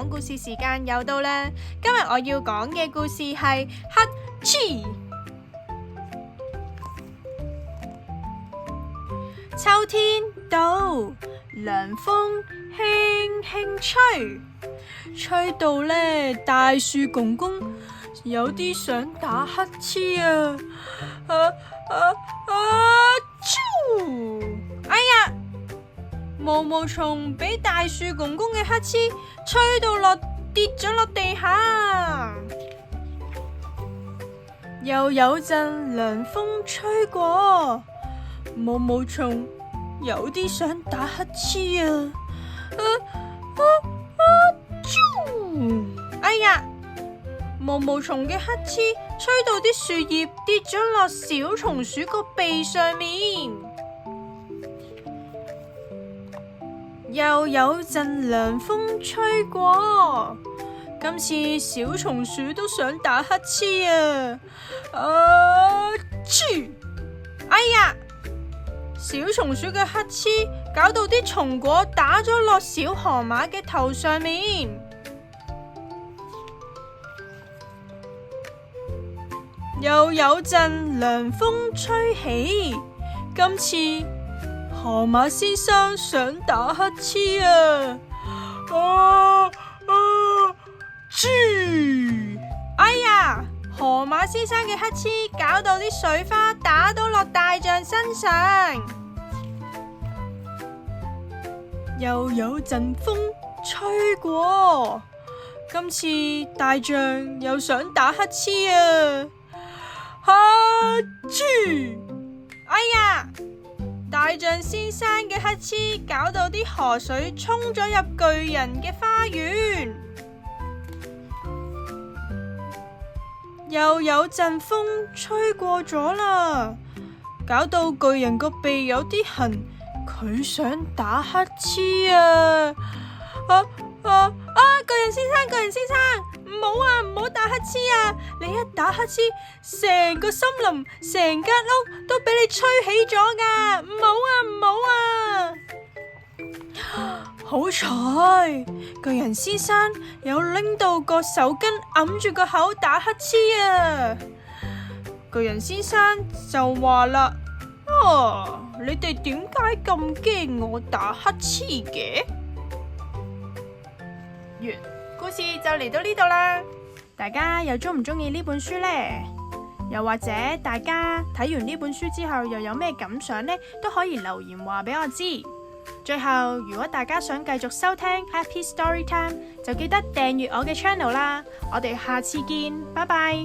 講故事時間又到啦。今日我要講嘅故事係黑黐。秋天到，涼風輕輕吹，吹到呢大樹公公有啲想打乞嗤啊！啾！哎呀，毛毛蟲俾大樹公公嘅乞嗤吹到跌咗落地下，又有陣涼風吹過，毛毛蟲有啲想打乞嗤啊！啾！哎呀，毛毛蟲嘅乞嗤吹到啲樹葉跌咗落小松鼠個鼻上面，又有陣涼風吹過，今次小松鼠都想打乞嗤啊！啾！哎呀，小松鼠嘅乞嗤搞到啲松果打咗落小河馬嘅頭上面，又有陣涼風吹起，今次河馬先生想打乞嗤啊！啾！哎呀，河馬先生嘅乞嗤搞到啲水花打到落大象身上，又有陣風吹過，今次大象又想打乞嗤啊！啾！哎呀，大象先生嘅乞嗤搞到啲河水沖咗入巨人嘅花園，又有陣風吹過咗啦，搞到巨人個鼻有啲痕，佢想打乞嗤啊！巨人先生，唔好打乞嗤啊！你一打乞嗤，成個森林、成間屋都俾你吹起咗噶！唔好啊！好彩，巨人先生有拎到個手巾揞住個口打乞嗤啊！巨人先生就話啦：你哋點解咁驚我打乞嗤嘅？完，故事就嚟到呢度啦。大家又鍾唔鍾意呢本書呢？又或者大家睇完呢本書之後又有咩感想呢？都可以留言話俾我知。最後，如果大家想繼續收聽 Happy Story Time，就記得訂閱我嘅 channel 啦。我哋下次見，拜拜。